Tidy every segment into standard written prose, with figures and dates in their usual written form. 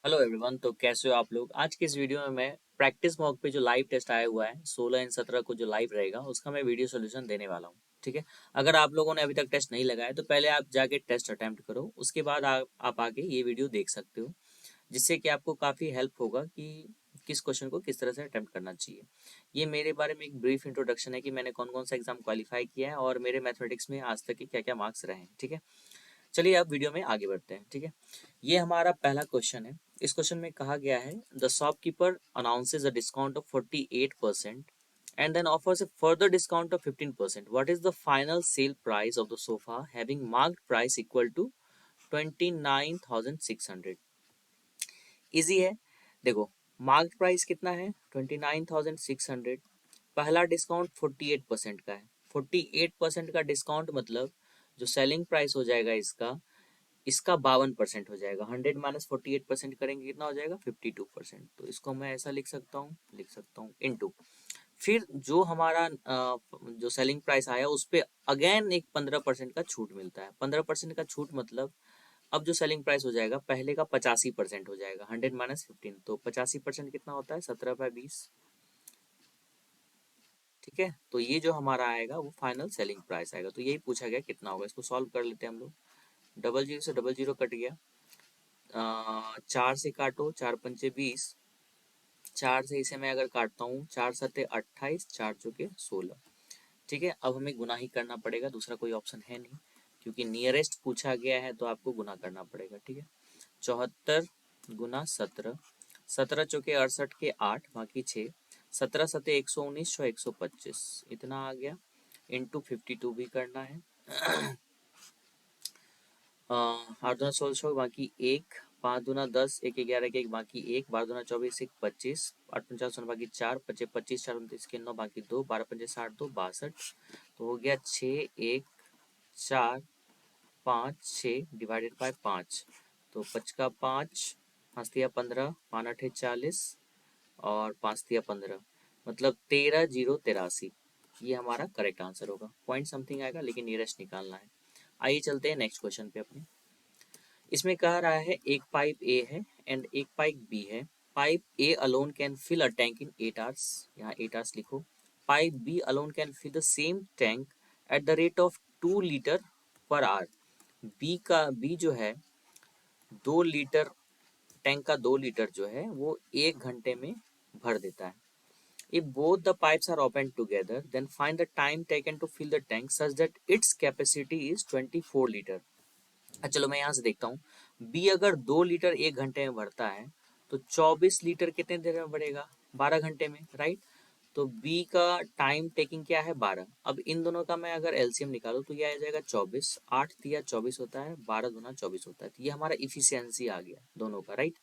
Hello everyone. तो कैसे हो आप लोग। आज के इस वीडियो में मैं प्रैक्टिस मॉक पे जो लाइव टेस्ट आया हुआ है 16 एंड 17 को जो लाइव रहेगा उसका मैं वीडियो सोल्यूशन देने वाला हूँ। ठीक है। अगर आप लोगों ने अभी तक टेस्ट नहीं लगाया तो पहले आप जाके टेस्ट अटेम्प्ट करो, उसके बाद आप आके ये वीडियो देख सकते हो, जिससे कि आपको काफ़ी हेल्प होगा कि किस क्वेश्चन को किस तरह से अटेम्प्ट करना चाहिए। ये मेरे बारे में एक ब्रीफ इंट्रोडक्शन है कि मैंने कौन कौन सा एग्जाम क्वालिफाई किया है और मेरे मैथमेटिक्स में आज तक के क्या क्या मार्क्स रहे हैं। ठीक है। चलिए अब वीडियो में आगे बढ़ते हैं। ठीक है। ये हमारा पहला क्वेश्चन है। इस क्वेश्चन में कहा गया है the shopkeeper announces a discount of 48% and then offers a further discount of 15%. What is the final sale price of the sofa having marked price equal to 29,600? Easy है। देखो, मार्क्ड प्राइस कितना है 29,600। पहला discount 48% का है। 48% का discount मतलब जो सेलिंग प्राइस हो जाएगा इसका इसका 52% हो जाएगा। 100 माइनस 48% करेंगे कितना हो जाएगा 52%। तो इसको मैं ऐसा लिख सकता हूँ इनटू फिर जो हमारा जो सेलिंग प्राइस आया उस पे अगेन एक 15% का छूट मिलता है। 15% का छूट मतलब अब जो सेलिंग प्राइस हो जाएगा पहले का 85% हो जाएगा। 100 माइनस 15 तो 85% कितना होता है 17/20। ठीक है। तो ये जो हमारा आएगा वो फाइनल सेलिंग प्राइस आएगा। तो यही पूछा गया कितना होगा। इसको सॉल्व कर लेते हैं हम लोग। डबल जीरो से डबल जीरो कट गया। 4 से काटो, 4×5 = 20। 4 से इसे मैं अगर काटता हूँ 4×7 = 28, 4×4 = 16। ठीक है। अब हमें गुना ही करना पड़ेगा, दूसरा कोई ऑप्शन है नहीं, क्योंकि नियरेस्ट पूछा गया है तो आपको गुना करना पड़ेगा। ठीक है। 74 गुना 17, 17×4 = 68 के 8 बाकी 6, 17×7 = 119, 125 इतना आ गया। इंटू 52 भी करना है। 8×2 = 16 बाकी 1, 5×2 = 10, 1×11 = 1 बाकी 1, 12×2 = 24, 1 = 25, 8×5 = 4 बाकी 4, 25 4 29 के 9 बाकी 2, 12×5 = 60, 2 62। तो हो गया 6 1 4 5 6 डिवाइडेड बाय 5। तो 5 का 5, 5 तिया 15, 5 8 40 और 5 तिया 15 मतलब 13,083। ये हमारा करेक्ट आंसर होगा। पॉइंट समथिंग आएगा लेकिन नियरेस्ट निकालना है। आइए चलते हैं नेक्स्ट क्वेश्चन पे अपने। इसमें कह रहा है एक पाइप ए है एंड एक पाइप बी है। Pipe A alone can fill a tank in 8 hours, यहाँ 8 आवर्स लिखो। Pipe B alone can fill the same tank at the rate of 2 litre per hour. B जो है 2 लीटर, टैंक का 2 litre जो है वो 1 घंटे में भर देता है। If both the pipes are opened together, then find the time taken to fill the tank such that its capacity is 24 litre. चलो मैं यहाँ से देखता हूँ। बी अगर 2 लीटर 1 घंटे में भरता है तो 24 लीटर कितने देर में भरेगा 12 घंटे में, राइट। तो बी का टाइम टेकिंग क्या है 12। अब इन दोनों का मैं अगर एलसीएम निकालूं तो ये आ जाएगा 24, 8 तिया 24 होता है, 12 दूना 24 होता है। तो ये हमारा इफिशियंसी आ गया दोनों का, राइट।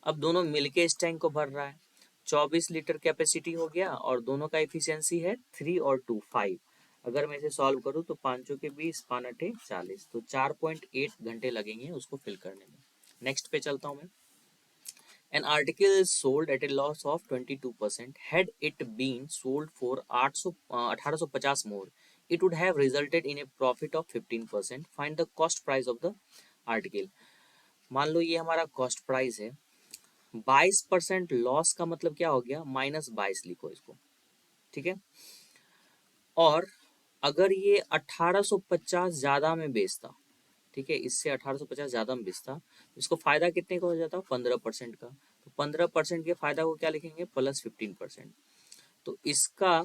अब दोनों मिलके इस टैंक को भर रहा है। 24 लीटर कैपेसिटी हो गया और दोनों का इफिशियंसी है 3 और 2 5। अगर मैं इसे सॉल्व करूँ तो 5×20, 5×8 = 40, तो 4.8 घंटे लगेंगे उसको फिल करने में। नेक्स्ट पे चलता हूँ मैं। An article is sold at a loss of 22%. Had it been sold for 1850 more, it would have resulted in a profit of 15%. Find the cost price of the article. मान लो ये हमारा cost price है। 22% loss का मतलब क्या हो गया -22 लिखो इसको। ठीक है। और अगर ये 1850 ज्यादा में बेचता, ठीक है, इससे 1850 ज्यादा में बेचता तो इसको फायदा कितने का हो जाता 15% का। तो 15% के फायदा को क्या लिखेंगे +15%। तो इसका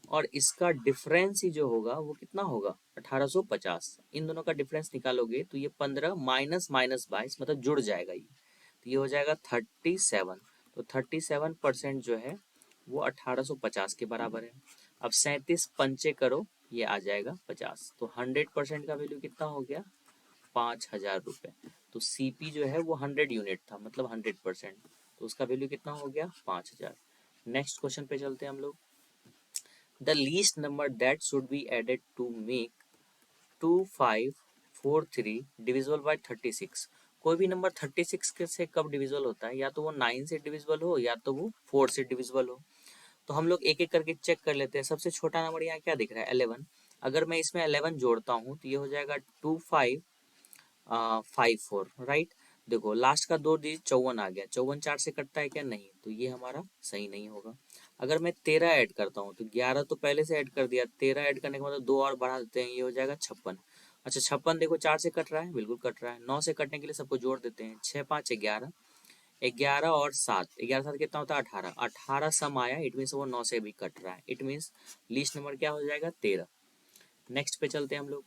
और इसका डिफरेंस ही जो होगा वो कितना होगा 1850। इन दोनों का डिफरेंस निकालोगे तो ये 15 माइनस माइनस 22 मतलब जुड़ जाएगा ये। तो ये हो जाएगा 37। तो 37% जो है वो 1850 के बराबर है। अब 37 पंचे करो ये आ जाएगा 50। तो 100% का वैल्यू कितना हो गया 5,000 रुपये। तो सीपी जो है वो 100 यूनिट था मतलब 100%। तो उसका वैल्यू कितना हो गया 5,000। नेक्स्ट क्वेश्चन पे चलते हैं हम लोग। The least number that should be added to make 2543 divisible by 36। कोई भी नंबर 36 से कब डिविजिबल होता है, या तो वो 9 से डिविजिबल हो या तो वो 4 से डिविजिबल हो। तो हम लोग एक एक करके चेक कर लेते हैं। सबसे छोटा नंबर यहाँ क्या दिख रहा है 11। अगर मैं इसमें 11 जोड़ता हूँ तो ये हो जाएगा 2554, राइट। देखो लास्ट का 2 डिजिट 54 आ गया, 54 4 से कटता है क्या? नहीं, तो ये हमारा सही नहीं होगा। अगर मैं 13 ऐड करता हूँ तो 11 तो पहले से ऐड कर दिया, 13 ऐड करने के मतलब 2 और बढ़ा देते हैं, ये हो जाएगा 56। अच्छा 56 देखो 4 से कट रहा है, बिल्कुल कट रहा है। 9 से कटने के लिए सबको जोड़ देते हैं, 6 5 11, 11 और 7, 11 7 कितना होता है? 18, 18 सम आया, इट मीन्स वो 9 से भी कट रहा है, इट मीन्स लीस्ट नंबर क्या हो जाएगा? 13। नेक्स्ट पे चलते हैं हम लोग।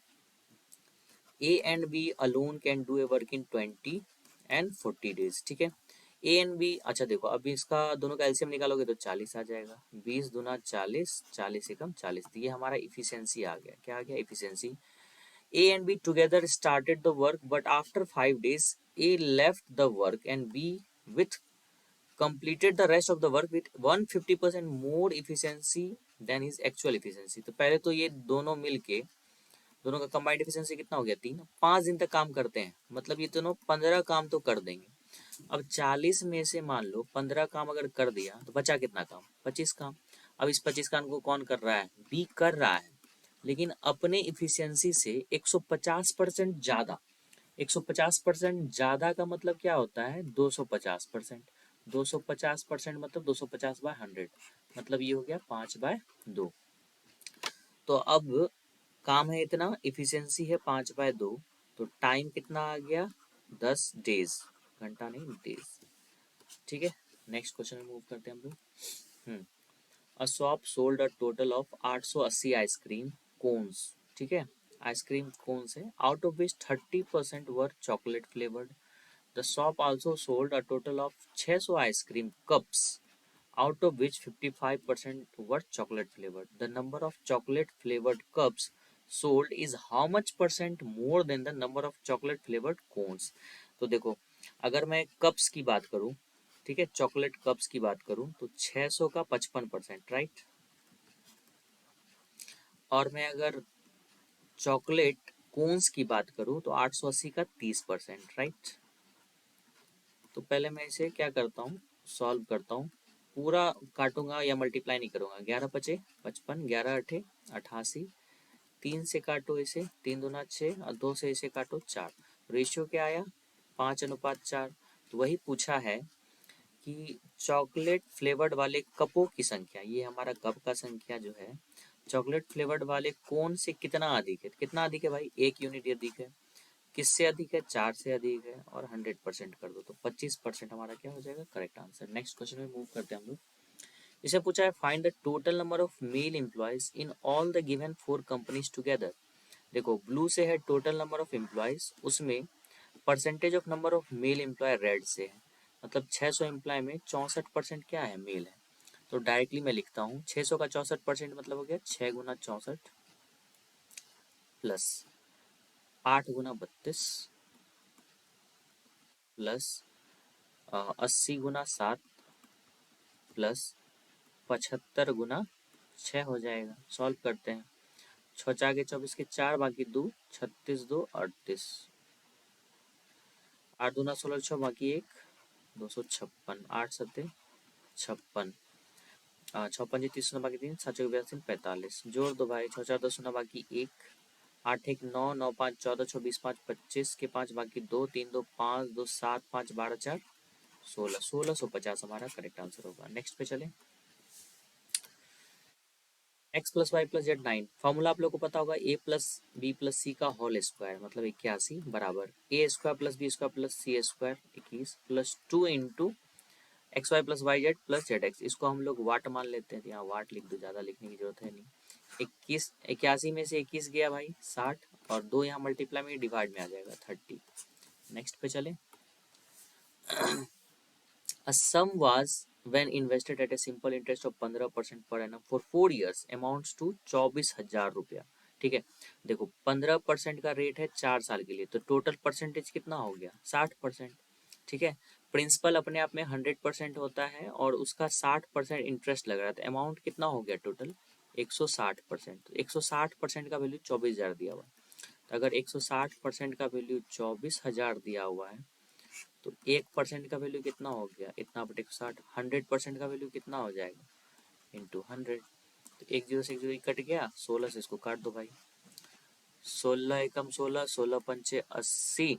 A and B alone can do a work in 20 and 40 days, ठीक है। ए एंड बी, अच्छा देखो अभी इसका दोनों का एलसीएम निकालोगे तो 40 आ जाएगा, 20 दूना 40, 40 एकम 40, तो ये हमारा इफिशियंसी आ गया। क्या आ गया? Efficiency. A and be together started the work but after 5 days A left the work and B with completed the rest of the work with 150% more efficiency than his actual efficiency। तो पहले तो ये दोनों मिलके, दोनों का combined efficiency कितना हो गया? 3। 5 दिन तक काम करते हैं, मतलब ये दोनों 15 काम तो कर देंगे। अब 40 में से मान लो 15 काम अगर कर दिया तो बचा कितना काम? 25 काम। अब इस 25 काम को कौन कर रहा है? बी कर रहा है, लेकिन अपने इफिशियंसी से 150% ज्यादा। 150% ज्यादा का मतलब क्या होता है? 250%। 250% मतलब 250/100, मतलब ये हो गया 5/2। तो अब काम है इतना, इफिशियंसी है 5/2, तो टाइम कितना आ गया? 10 डेज, घंटा नहीं डेज, ठीक है। नेक्स्ट क्वेश्चन में मूव करते हैं हम लोग। A shop sold a total of 880 ice cream cones, ठीक है। आइसक्रीम कोन्स है, out of which 30% were chocolate flavoured. The shop also sold a total of 600 ice cream cups, out of which 55% were chocolate flavored. The number of chocolate flavored cups sold is how much percent more than the number of chocolate flavored cones? तो देखो अगर मैं cups की बात करूं, ठीक है, chocolate cups की बात करूं तो 600 का 55%, राइट। और मैं अगर चॉकलेट कोन्स की बात करूं तो 880 का 30%, राइट। तो पहले मैं इसे क्या करता हूँ? सॉल्व करता हूँ। पूरा काटूंगा या मल्टीप्लाई नहीं करूंगा। 11 पचे 55, 11 अठे 88, 3 से काटो इसे, 3 दूना 6 और 2 से इसे काटो 4। रेशियो क्या आया? 5:4। तो वही पूछा है कि चॉकलेट फ्लेवर्ड वाले कपों की संख्या, ये हमारा कप का संख्या जो है, चॉकलेट फ्लेवर्ड वाले कौन से कितना अधिक है? कितना अधिक है भाई? 1 यूनिट अधिक है। किससे अधिक है? 4 से अधिक है। और 100% कर दो तो 25% हमारा क्या हो जाएगा? Correct answer. नेक्स्ट क्वेश्चन में मूव करते हैं हम लोग। इसे पूछा है find the total number of male employees in all the given 4 companies together. देखो ब्लू से है टोटल नंबर ऑफ एम्प्लॉयज, उसमें percentage of number of male employee red से है, मतलब 600 एम्प्लॉय में 64% क्या है? मेल है। तो डायरेक्टली मैं लिखता हूँ 600 का 64% मतलब हो गया 6 गुना 64 प्लस 8 गुना 32 प्लस 80 गुना 7 प्लस 75 गुना 6 हो जाएगा। सॉल्व करते हैं। 6 4 के 24 के 4 बाकी 2, 36 2 38, 8 दूना 16 6 बाकी 1, 256, 8 7 56, 6 5 30 शून्य बाकी 3, 7 4 82 45, जोड़ दो भाई। 6 4 10 शून्य बाकी 1, 8 1 9 9 5 14 26 5 25 के 5 बाकी 2, 3 2 5 2 7 5 12 4 16, 1650 हमारा करेक्ट आंसर होगा। नेक्स्ट पे चले। X plus Y plus Z 9, formula आप लोग को पता होगा, A plus B plus C का होल स्क्वायर मतलब 81 बराबर A square plus B square plus C square 21 plus 2 into X Y plus Y Z plus Z X. इसको हम लोग वाट मान लेते हैं, तो यहाँ वाट लिख दो, ज़्यादा लिखने की जरूरत है नहीं। 21, 81 में से 21 गया भाई 60, और 2 यहाँ मल्टीप्लाई में डिवाइड में आ जाएगा 30। नेक्स्ट पे चले। A sum was when invested at a simple interest of 15% per annum for 4 years amounts to 24,000 रुपया, ठीक है। देखो 15% का रेट है 4 साल के लिए, तो टोटल परसेंटेज कितना हो गया? 60%, ठीक है। प्रिंसिपल अपने आप में 100% होता है और उसका 60% इंटरेस्ट लग रहा है, तो अमाउंट कितना हो गया टोटल? 160%। तो 160% का वैल्यू 24,000 दिया हुआ है, तो अगर 160% का वैल्यू 24,000 दिया हुआ है तो 1% का वैल्यू कितना हो गया? इतना बटे 60। 100% का वैल्यू कितना हो जाएगा? इंटू 100। तो 1 0 से 1 0 कट गया, 16 से इसको काट दो भाई। 16 एकम 16, 16 पंचे 80,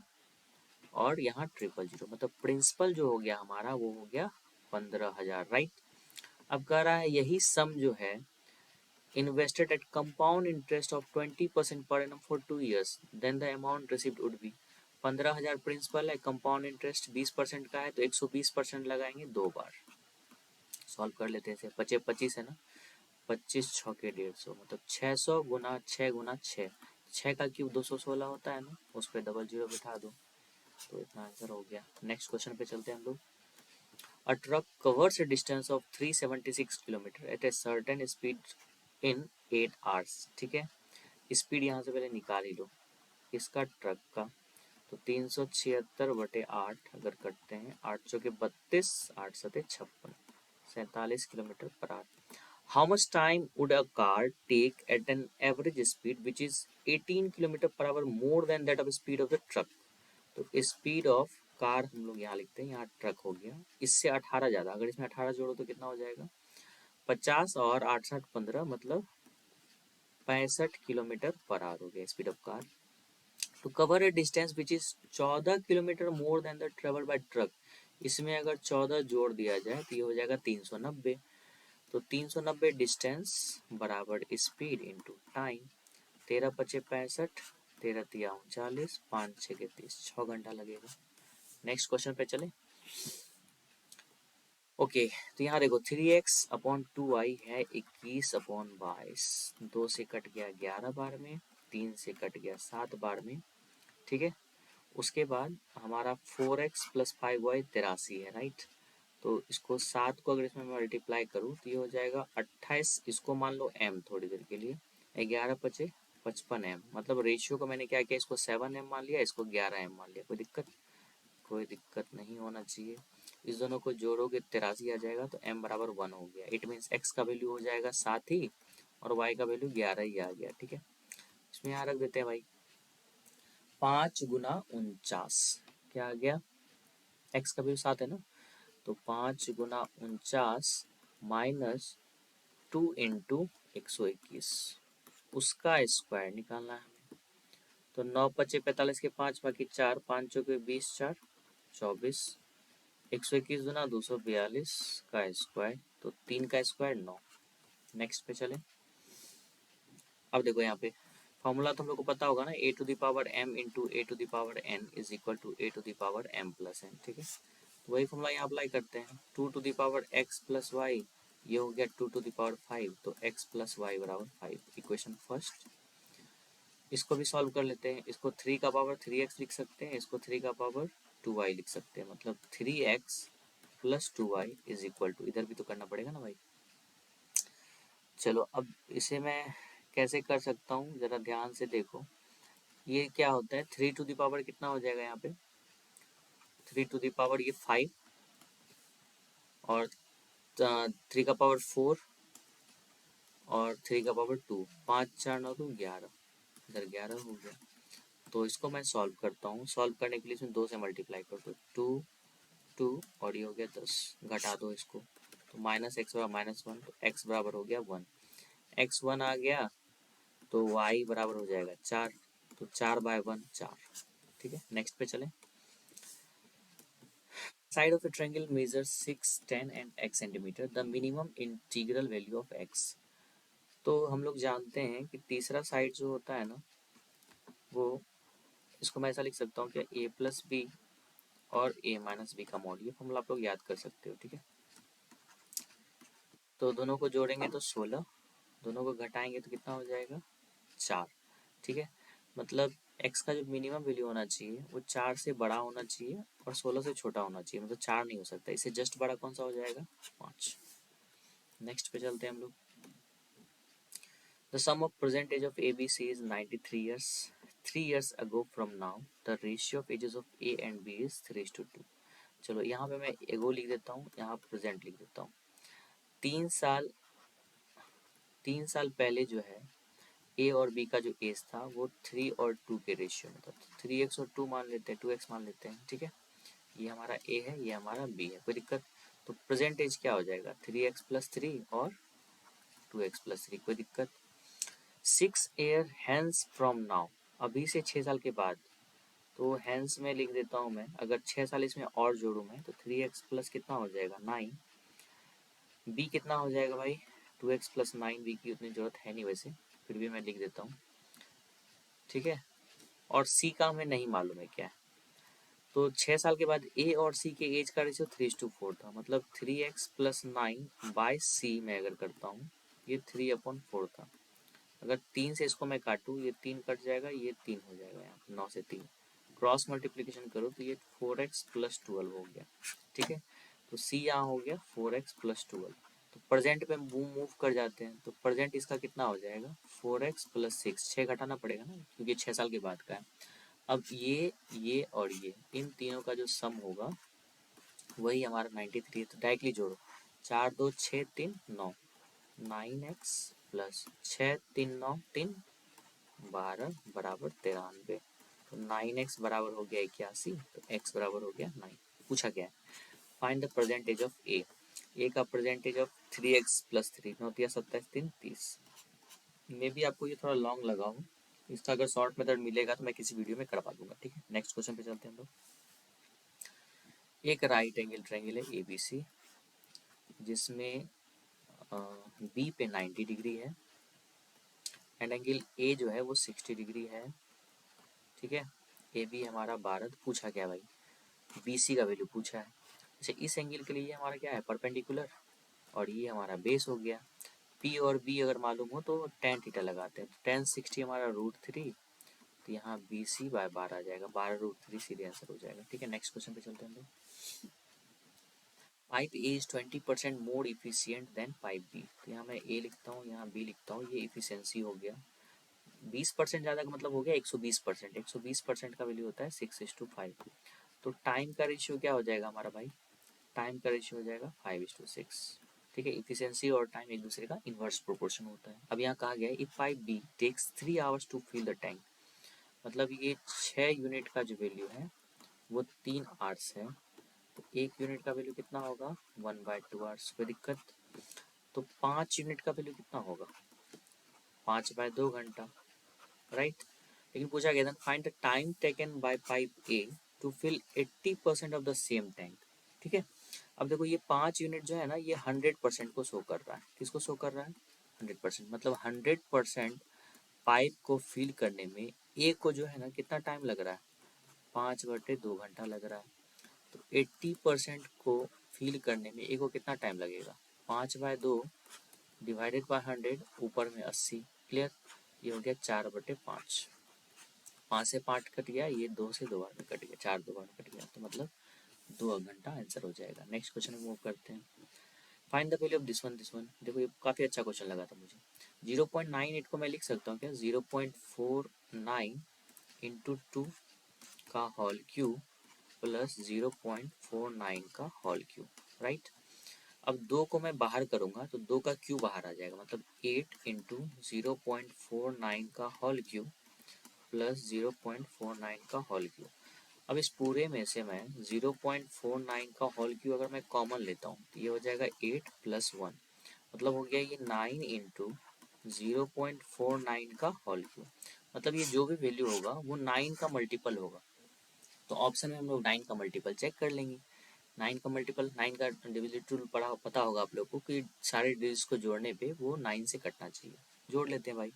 और यहाँ 000, मतलब प्रिंसिपल जो हो गया हमारा वो हो गया 15,000, राइट। अब कह रहा है यही सम जो है invested at compound interest of 20% per annum for 2 years, then the amount received would be 15,000 principal है, कंपाउंड इंटरेस्ट 20% का है तो 120% लगाएंगे 2 बार। सॉल्व कर लेते हैं, पचे 25 है ना, 25 छके 150, मतलब 600 गुना 6 गुना 6, 6 का क्यूब 216 होता है ना, उस पर डबल जीरो बिठा दो तो इतना आंसर हो गया। नेक्स्ट क्वेश्चन पे चलते हैं हम लोग। A truck covers a distance of 376 kilometre at a certain speed in 8 hours, ठीक है। स्पीड यहाँ से पहले निकाल ही लो इसका ट्रक का, तो 376/8 अगर करते हैं, 8 चौके 32, 8 सते 56, 47 kilometre per hour. How much time would a car take at an average speed which is 18 kilometre per hour more than that of speed of the truck. तो स्पीड ऑफ कार हम लोग यहाँ लिखते हैं, यहाँ ट्रक हो गया, इससे 18 ज़्यादा, अगर इसमें 18 जोड़ो तो कितना हो जाएगा 50 और 8 60 15, मतलब 65 किलोमीटर पर आवर हो गया speed of car. To cover a distance which is 14 kilometre more than the travel by truck, इसमें अगर 14 जोड़ दिया जाए तो ये हो जाएगा 390। तो 390 डिस्टेंस बराबर स्पीड इंटू टाइम, 13 पचे 65, 13 तिया 39, 5 6 के 30, 6 घंटा लगेगा। नेक्स्ट क्वेश्चन पे चले। ओके तो यहाँ देखो 3x/2y है 21/22, 2 से कट गया 11 बार में, 3 से कट गया 7 बार में, ठीक है। उसके बाद हमारा 4x + 5y 83 है, राइट। तो इसको 7 को अगर इसमें मल्टीप्लाई करूँ तो ये हो जाएगा 28, इसको मान लो m थोड़ी देर के लिए, 11 पचे 55m, मतलब रेशियो को मैंने क्या किया, इसको 7m मान लिया, इसको 11m मान लिया। कोई दिक्कत? कोई दिक्कत नहीं होना चाहिए। इस दोनों को जोड़ोगे 83 आ जाएगा, तो m बराबर 1 हो गया। इट मीन्स x का वैल्यू हो जाएगा 7 ही और y का वैल्यू 11 ही आ गया, ठीक है। इसमें यहाँ रख देते हैं भाई 5 गुना 49, क्या आ गया, x का वैल्यू 7 है ना, तो 5 गुना 49 माइनस 2 इंटू 121, उसका स्क्वायर निकालना है हमें। तो 9 पचे 45 के 5 बाकी 4, 5 चौके 20, 4 24, 121 गुना 242 का स्क्वायर, तो 3 का स्क्वायर 9। नेक्स्ट पे चले। अब देखो यहाँ पे फॉर्मूला तो हम लोग को पता होगा ना, a⁴m into a⁴n is equal to a⁴m + n, ठीक है। तो वही फॉर्मूला यहाँ अप्लाई करते हैं। 2x + y, ये हो गया 2⁵, तो x + y = 5, इक्वेशन फर्स्ट। इसको भी सॉल्व कर लेते हैं, इसको 3 का पावर 3x लिख सकते हैं, इसको 3 का पावर 2y लिख सकते हैं, मतलब 3x + 2y is equal to, इधर भी तो करना पड़ेगा ना भाई। चलो अब इसे मैं कैसे कर सकता हूँ, ज़रा ध्यान से देखो। ये क्या होता है, 3 कितना हो जाएगा यहाँ पे, 3 ये 5 और 3 का पावर 4 और 3 का पावर 2, 5 4 9 2 11, इधर 11 हो गया। तो इसको मैं सॉल्व करता हूँ, सॉल्व करने के लिए इसमें 2 से मल्टीप्लाई कर दो, 2 2 और ये हो गया 10, घटा दो इसको, तो -x बराबर -1, तो x बराबर हो गया 1, x 1 आ गया, तो y बराबर हो जाएगा 4, तो 4/1 4, ठीक है। नेक्स्ट पे चलें। Side of a triangle measures 6, 10 and x centimeter. The minimum integral value of x. तो हम लोग जानते हैं कि तीसरा साइड जो होता है ना, वो इसको मैं ऐसा लिख सकता हूँ कि a + b और a - b का मॉड, ये फॉर्मूला आप लोग याद कर सकते हो, ठीक है। तो दोनों को जोड़ेंगे तो 16, दोनों को घटाएंगे तो कितना हो जाएगा 4, ठीक है। मतलब x का जो मिनिमम वैल्यू होना चाहिए वो 4 से बड़ा होना चाहिए और 16 से छोटा होना चाहिए, मतलब 4 नहीं हो सकता, इससे जस्ट बड़ा कौन सा हो जाएगा 5। नेक्स्ट पे चलते हैं हम लोग। The sum of present age of ABC is 93 years. 3 years ago from now the ratio of ages of A and B is 3:2। चलो यहाँ पे मैं एगो लिख देता हूँ, यहाँ प्रेजेंट लिख देता हूँ। 3 साल पहले जो है ए और बी का जो एज था वो 3 और 2 के रेशियो में था, तो 3x और 2 मान लेते हैं, 2x मान लेते हैं, ठीक है। ये हमारा ए है, ये हमारा बी है, कोई दिक्कत? तो प्रेजेंट एज क्या हो जाएगा 3x + 3 और 2x + 3, कोई दिक्कत? 6 ईयर हैंस फ्रॉम नाउ, अभी से 6 साल के बाद, तो हैंस में लिख देता हूँ मैं, अगर 6 साल इसमें और जोड़ूँ मैं तो 3x प्लस कितना हो जाएगा 9। बी कितना हो जाएगा भाई 2x प्लस 9। बी की उतनी ज़रूरत है नहीं वैसे, फिर भी मैं लिख देता हूँ, ठीक है। और सी का हमें नहीं मालूम है क्या है। तो 6 साल के बाद ए और सी के एज का रेशियो 3:4 था, मतलब 3x प्लस 9 बाई सी में अगर करता हूँ ये 3/4 था। अगर 3 से इसको मैं काटूँ ये 3 कट जाएगा, ये 3 हो जाएगा, यहाँ 9 से 3 क्रॉस मल्टीप्लिकेशन करो तो ये 4x प्लस 12 हो गया, ठीक है। तो सी यहाँ हो गया 4x प्लस 12। तो प्रेजेंट में मूव कर जाते हैं, तो प्रेजेंट इसका कितना हो जाएगा 4x प्लस 6, 6 घटाना पड़ेगा ना क्योंकि 6 साल के बाद का है। अब ये और ये इन तीनों का जो सम होगा वही हमारा 93 है। तो डायरेक्टली जोड़ो, 4 2 6 3 9, 9x प्लस 6 3 9 3 12 बराबर 93। तो 9x बराबर हो गया 81, तो x बराबर हो गया 9। पूछा गया है फाइंड द परसेंटेज ऑफ ए का परसेंटेज ऑफ 3x प्लस 3 होती है 27 3 30। मे भी आपको ये थोड़ा लॉन्ग लगा हो, इसका अगर शॉर्ट मेथड मिलेगा तो मैं किसी वीडियो में करवा दूंगा, ठीक है। नेक्स्ट क्वेश्चन पे चलते हैं हम लोग। एक राइट एंगल ट्रायंगल है ABC जिसमें बी पे 90 डिग्री है एंड एंगल ए जो है वो 60 डिग्री है, ठीक है। ए बी हमारा 12। पूछा क्या भाई BC का वैल्यू पूछा है। अच्छा इस एंगल के लिए हमारा क्या है परपेंडिकुलर, और ये हमारा बेस हो गया। P और B अगर मालूम हो तो tan थीटा लगाते हैं, तो tan 60 हमारा √3, तो यहाँ BC बाय 12 आ जाएगा, 12 √3 सीधे आंसर हो जाएगा, ठीक है। नेक्स्ट क्वेश्चन पे चलते हैं हम लोग। Pipe A is 20% more efficient than pipe B. तो यहाँ मैं ए लिखता हूँ, यहाँ बी लिखता हूँ, ये इफिशियंसी हो गया। 20% ज़्यादा का मतलब हो गया 120%। 120% का वैल्यू होता है 6:5। तो टाइम का रेशियो क्या हो जाएगा हमारा भाई, टाइम का रेशियो हो जाएगा 5:6, ठीक है। इफिशियंसी और टाइम एक दूसरे का इन्वर्स प्रोपोर्शन होता है। अब यहाँ कहा गया है if pipe B takes 3 hours to fill the tank, मतलब ये 6 यूनिट का जो वैल्यू है वो 3 आवर्स है, तो 1 यूनिट का वैल्यू कितना होगा 1/2 आवर्स। कोई दिक्कत। तो 5 यूनिट का वैल्यू कितना होगा 5/2 घंटा, राइट। लेकिन पूछा गया था find the time taken by pipe A to fill 80% of the same tank, ठीक है। अब देखो ये 5 यूनिट जो है ना ये 100% को शो कर रहा है। किसको शो कर रहा है 100%, मतलब 100% पाइप को फिल करने में ए को जो है ना कितना टाइम लग रहा है 5/2 घंटा लग रहा है। तो 80% को फिल करने में ए को कितना टाइम लगेगा 5/2 डिवाइडेड बाय 100, ऊपर में 80, क्लियर। ये हो गया 4/5, 5 से 5 कट गया, ये 2 से 2 बार में कट गया, 4 2 बार में कट गया, तो मतलब 2 घंटा आंसर हो जाएगा। नेक्स्ट क्वेश्चन में मूव करते हैं। Find the value of this one. देखो ये काफ़ी अच्छा क्वेश्चन लगा था मुझे। 0.98 को मैं लिख सकता हूँ क्या 0.49 इंटू 2 का होल क्यूब प्लस 0.49 का होल क्यूब, राइट। अब 2 को मैं बाहर करूँगा तो 2 का क्यूब बाहर आ जाएगा, मतलब 8 इंटू 0.49 का होल क्यूब प्लस 0.49 का होल क्यूब। अब इस पूरे में से मैं 0.49 का होल क्यूब अगर मैं कॉमन लेता हूँ तो ये हो जाएगा 8 + 1, मतलब हो गया ये 9 इंटू 0.49 का होल क्यूब। मतलब ये जो भी वैल्यू होगा वो 9 का मल्टीपल होगा। तो ऑप्शन में हम लोग 9 का मल्टीपल चेक कर लेंगे। 9 का मल्टीपल, 9 का डिविजिट रूल पढ़ा पता होगा आप लोग को कि सारे डिजिट्स को जोड़ने पे वो 9 से कटना चाहिए। जोड़ लेते हैं भाई,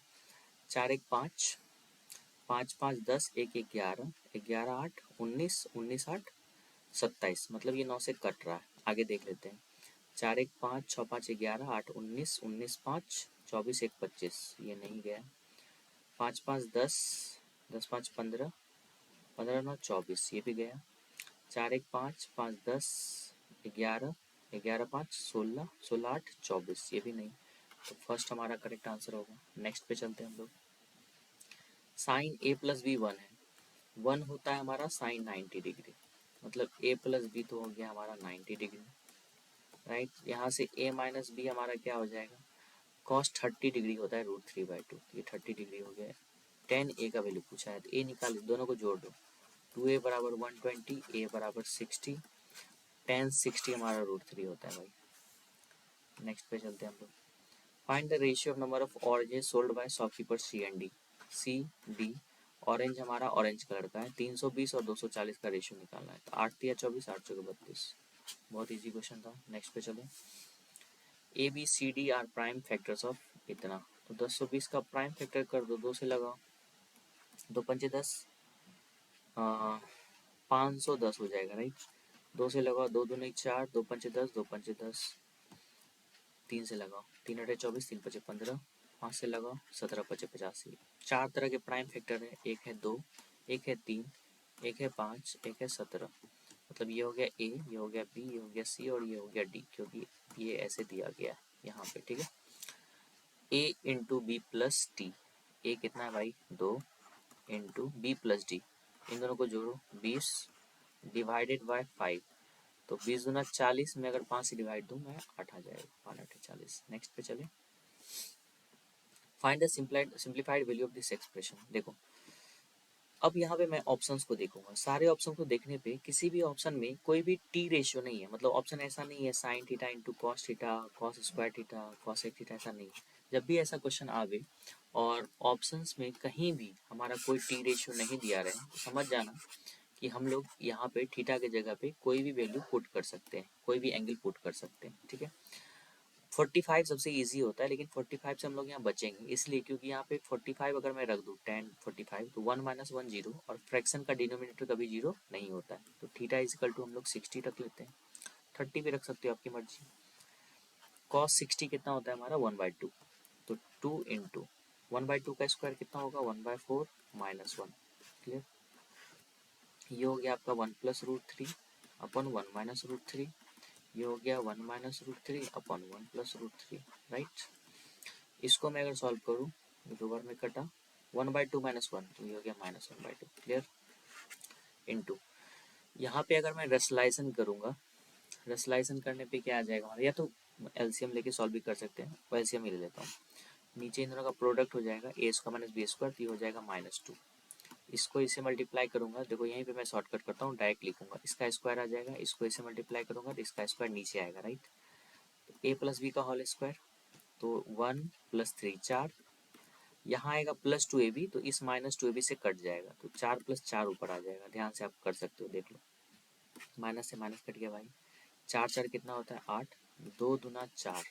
4 1 5, 5 5 10, 1 11, 11 8 19, 19 8 27, मतलब ये 9 से कट रहा है। आगे देख लेते हैं, 4 1 5, 6 5 11, 8 19, 19 5 24 1 25, ये नहीं गया। 5 5 10, 10 5 15, 15 9 24, ये भी गया। 4 1 5, 5 10, 11, 11 5 16, 16 8 24, ये भी नहीं। तो फर्स्ट हमारा करेक्ट आंसर होगा। नेक्स्ट पे चलते हैं हम लोग। साइन A + B 1 है, 1 होता है हमारा साइन 90 डिग्री, मतलब A + B तो हो गया हमारा 90 डिग्री, राइट। यहाँ से A - B हमारा क्या हो जाएगा cos 30 डिग्री होता है √3/2, ये 30 डिग्री हो गया। tan A का वैल्यू पूछा है तो A निकाल, दोनों को जोड़ दो, 2A बराबर 120, A बराबर 60, tan 60 हमारा √3 होता है भाई। नेक्स्ट पे चलते हैं हम लोग। Find the ratio of number of oranges sold by shopkeeper C and D, C D orange हमारा ऑरेंज कलर का है, 320 और 240 का रेशियो निकालना है। तो 8 तिया 24, 8 चौके 32। बहुत इजी क्वेश्चन था। नेक्स्ट पे चले। A B C D are prime factors of इतना, तो 1020 का प्राइम फैक्टर कर दो, 2 से लगाओ, 2 पंचे 10, 510 हो जाएगा राइट। 2 से लगाओ, 2 दूनी 4, 2 पंचे 10, 2 पंचे 10, 3 से लगाओ, 3 अठे 24, 3 पचे 15, 5 से लगाओ, 17 पचे 85। 4 तरह के प्राइम फैक्टर है, एक है 2, एक है 3, एक है 5, एक है 17। मतलब ये हो गया ए, ये हो गया बी, ये हो गया सी और ये हो गया डी, क्योंकि ये ऐसे दिया गया है यहाँ पे, ठीक है। ए इंटू बी प्लस टी, ए कितना है भाई 2 इंटू बी प्लस डी, इन दोनों को जोड़ो 20 डिवाइडेड बाय 5, तो 20 दूना 40 में अगर 5 से डिवाइड दूं मैं 8 आ जाएगा, 5 8 40। नेक्स्ट पे चले। Find the simplified value of this expression. देखो अब यहाँ पे मैं ऑप्शंस को देखूंगा, सारे ऑप्शन को देखने पे किसी भी ऑप्शन में कोई भी टी रेशियो नहीं है, मतलब ऑप्शन ऐसा नहीं है sine theta into cos theta, cos square theta, cos एक थीटा, ऐसा नहीं है। जब भी ऐसा क्वेश्चन आवे और ऑप्शंस में कहीं भी हमारा कोई टी रेशियो नहीं दिया रहे, तो समझ जाना कि हम लोग यहाँ पे थीटा के जगह पे कोई भी वैल्यू पुट कर सकते हैं, कोई भी एंगल पुट कर सकते हैं, ठीक है। 45 सबसे इजी होता है, लेकिन 45 से हम लोग यहाँ बचेंगे इसलिए क्योंकि यहाँ पे 45 अगर मैं रख दूँ 10 45, तो 1 माइनस 1 जीरो, और फ्रैक्शन का डिनोमिनेटर कभी जीरो नहीं होता है, तो थीटा इजिकल टू हम लोग 60 रख लेते हैं। 30 भी रख सकते हो, आपकी मर्जी। कॉस 60 कितना होता है हमारा 1/2, तो 2 इंटू 1/2 का स्क्वायर कितना होगा 1/4 माइनस 1। क्लियर। ये हो गया आपका 1 प्लस रूट 3 अपन 1 माइनस रूट 3, ये हो गया 1 माइनस रूट 3 अपन 1 प्लस रूट 3, राइट। इसको मैं अगर सॉल्व करूँ, दो बार में कटा, 1/2 माइनस 1, तो ये हो गया -1/2। क्लियर। इनटू यहाँ पे अगर मैं रेशनलाइजेशन करूँगा, रेशनलाइजेशन करने पे क्या आ जाएगा हमारा, या तो एलसीएम लेके सॉल्व भी कर सकते हैं, और एलसीएम ही ले लेता हूँ। नीचे इन दोनों का प्रोडक्ट हो जाएगा ए स्क्वायर माइनस बी स्क्वायर, तो ये हो जाएगा -2। इसको इसे मल्टीप्लाई करूंगा, देखो यहीं पे मैं शॉर्टकट करता हूँ, डायरेक्ट लिखूंगा, इसका स्क्वायर आ जाएगा, इसको इसे मल्टीप्लाई करूंगा तो इसका स्क्वायर नीचे आएगा, राइट। ए प्लस बी का होल स्क्वायर, तो 1 प्लस 3 4, यहाँ आएगा +2ab, तो इस -2ab से कट जाएगा, तो 4 + 4 ऊपर आ जाएगा, ध्यान से आप कर सकते हो, देख लो। माइनस से माइनस कट गया भाई, 4 4 कितना होता है 8, 2 दूना 4,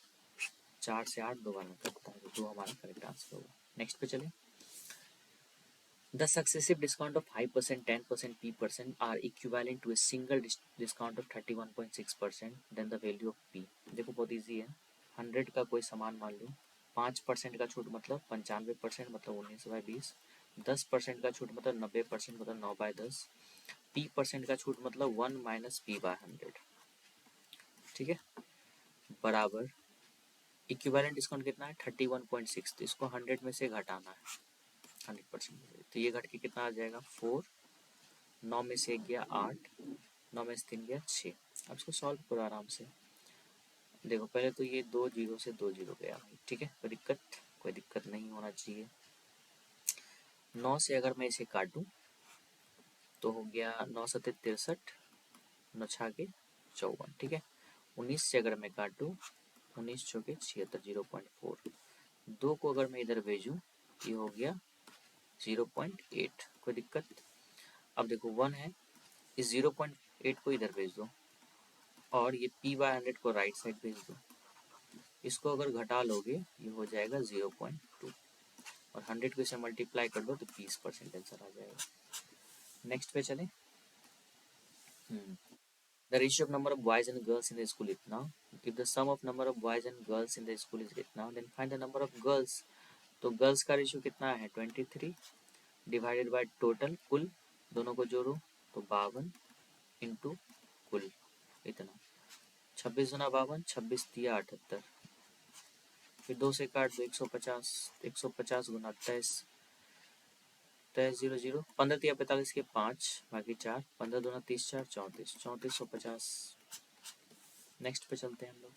4 से 8 दो बार में कटता है, तो 2 हमारा करेक्ट आंसर होगा। नेक्स्ट पे चले। The successive discount of 5%, 10%, P% are equivalent to a single discount of 31.6%. Then the value of P. देखो बहुत इजी है। 100 का कोई सामान मान लो, 5% का छूट मतलब 95%, मतलब 19/20। 10% का छूट मतलब 90%, मतलब 9/10। P% का छूट मतलब 1 माइनस P/100, ठीक है, बराबर इक्विवेलेंट डिस्काउंट कितना है 31.6, तो इसको 100 में से घटाना है 100%, तो ये घट के कितना आ जाएगा 4, 9 में से 1 गया 8, 9 में से 3 गया 6। अब इसको सॉल्व करो आराम से। देखो पहले तो ये 2 जीरो से 2 जीरो गया, ठीक है, कोई दिक्कत नहीं होना चाहिए। 9 से अगर मैं इसे काटूं तो हो गया 9 सत्ते 63, 9 छाके 54, ठीक है। 19 से अगर मैं काटूं, 19 चौके 76, 0.4। 2 को अगर मैं इधर भेजूं, ये हो गया 0.8, कोई दिक्कत। अब देखो 1 है, इस 0.8 को इधर भेज दो, और ये P/100 को राइट साइड भेज दो। इसको अगर घटा लोगे ये हो जाएगा 0.2, और 100 को इसे मल्टीप्लाई कर दो तो 20% आंसर आ जाएगा। नेक्स्ट पे चले। The ratio of number of boys and girls in the school इतना, if the sum of number of boys and girls in the school is इतना, then find the number of girls. तो girls का ratio कितना है 23 divided by total कुल, दोनों को जोड़ो तो 52 इंटू कुल इतना, 26 गुना 52, 26 तिया 78, फिर 2 से काट दो 150, 150 गुना 23, 23 0 0, 15 तिया 45 के 5 बाकी 4, 15 दूना 30 4 34, 3450। नेक्स्ट पे चलते हैं हम लोग।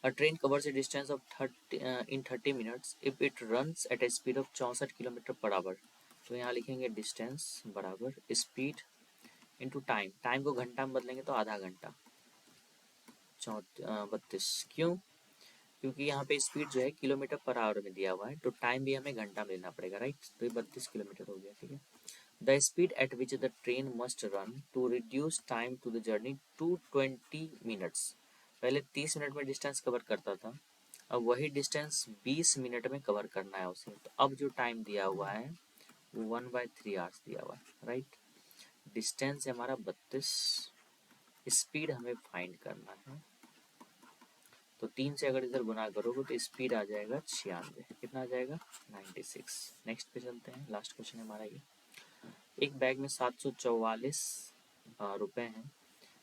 A train covers a distance of 30 in 30 minutes if it runs at a speed of 64 kilometre per our. तो यहाँ लिखेंगे डिस्टेंस बराबर स्पीड इंटू टाइम, टाइम को घंटा में बदलेंगे तो आधा घंटा, 32। क्यों, क्योंकि यहाँ पे स्पीड जो है किलोमीटर पर आवर में दिया हुआ है, तो टाइम भी हमें घंटा में लेना पड़ेगा, राइट। तो ये 32 किलोमीटर हो गया, ठीक है। The speed at which the train must run to reduce time to the journey to 20 minutes. पहले 30 मिनट में डिस्टेंस कवर करता था, अब वही डिस्टेंस 20 मिनट में कवर करना है उसे। तो अब जो टाइम दिया हुआ है वो 1/3 आवर्स दिया हुआ है, राइट। डिस्टेंस है हमारा 32, स्पीड हमें फाइंड करना है। तो 3 से अगर इधर गुना करोगे तो स्पीड आ जाएगा 96। कितना आ जाएगा? 96। नेक्स्ट पे चलते हैं, लास्ट क्वेश्चन है हमारा ये। एक बैग में 744 रुपए हैं,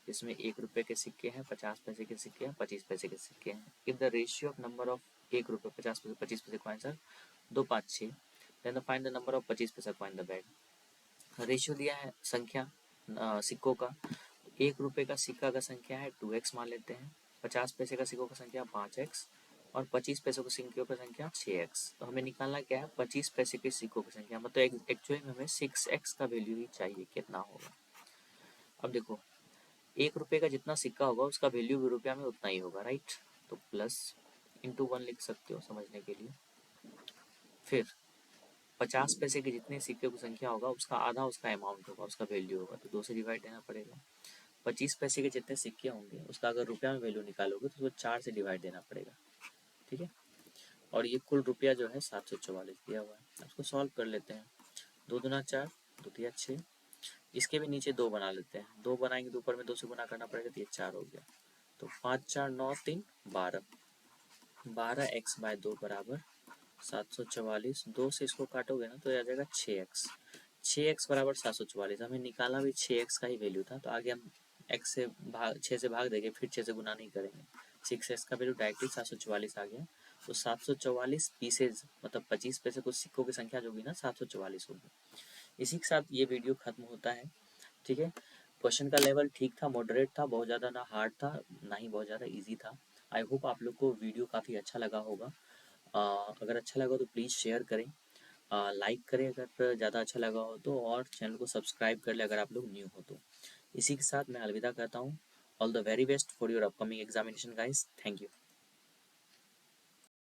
इसमें 1 रुपए के सिक्के हैं, 50 पैसे के सिक्के हैं, 25 पैसे के सिक्के हैं। If the ratio of number of 1 रुपए 50 paise 25 paise coins are 2, 5, 6, then find the number of 25 paisa coin the bag. Ratio दिया है संख्या सिक्कों का। 1 रुपए का सिक्का का संख्या है 2x मान लेते हैं, 50 पैसे का सिक्कों का संख्या 5x और 25 पैसों के सिक्कों की संख्या 6x। तो हमें निकालना क्या है? 25 पैसे के सिक्कों की संख्या, मतलब एक्चुअली में हमें 6x का वैल्यू ही चाहिए, कितना होगा। अब देखो 1 रुपए का जितना सिक्का होगा उसका वैल्यू भी रुपया में उतना ही होगा, राइट। तो प्लस इंटू 1 लिख सकते हो समझने के लिए। फिर 50 पैसे के जितने सिक्के की संख्या होगा उसका आधा उसका अमाउंट होगा, उसका वैल्यू होगा, तो 2 से डिवाइड देना पड़ेगा। 25 पैसे के जितने सिक्के होंगे उसका अगर रुपया में वैल्यू निकालोगे तो उसको 4 से डिवाइड देना पड़ेगा, ठीक है। और ये कुल रुपया जो है 744 दिया हुआ है। अब उसको सॉल्व कर लेते हैं। 2 दूना 4, 2 तिया 6, इसके भी नीचे 2 बना लेते हैं। 2 बनाएंगे तो ऊपर में 2 से गुना करना पड़ेगा, तो ये 4 हो गया। तो 5, 4, 9, 3, 12, 12x/2 बराबर 744। 2 से इसको काटोगे ना तो आ जाएगा 6x। 6x बराबर 744। हमें निकाला भी 6x का ही वैल्यू था, तो आगे हम x से भाग 6 से भाग देंगे, फिर 6 से गुना नहीं करेंगे। 6x का वैल्यू डायरेक्टली 744 आ गया। तो 744 पीसेज मतलब 25 पैसे को सिक्कों की संख्या जो भी ना 744 होगी। इसी के साथ ये वीडियो खत्म होता है, ठीक है। क्वेश्चन का लेवल ठीक था, मॉडरेट था, बहुत ज़्यादा ना हार्ड था ना ही बहुत ज़्यादा इजी था। आई होप आप लोग को वीडियो काफ़ी अच्छा लगा होगा। अगर अच्छा लगा तो प्लीज़ शेयर करें, लाइक करें अगर ज़्यादा अच्छा लगा हो तो, और चैनल को सब्सक्राइब कर ले अगर आप लोग न्यू हो तो। इसी के साथ मैं अलविदा कहता हूँ। All the very best for your upcoming examination guys. Thank you.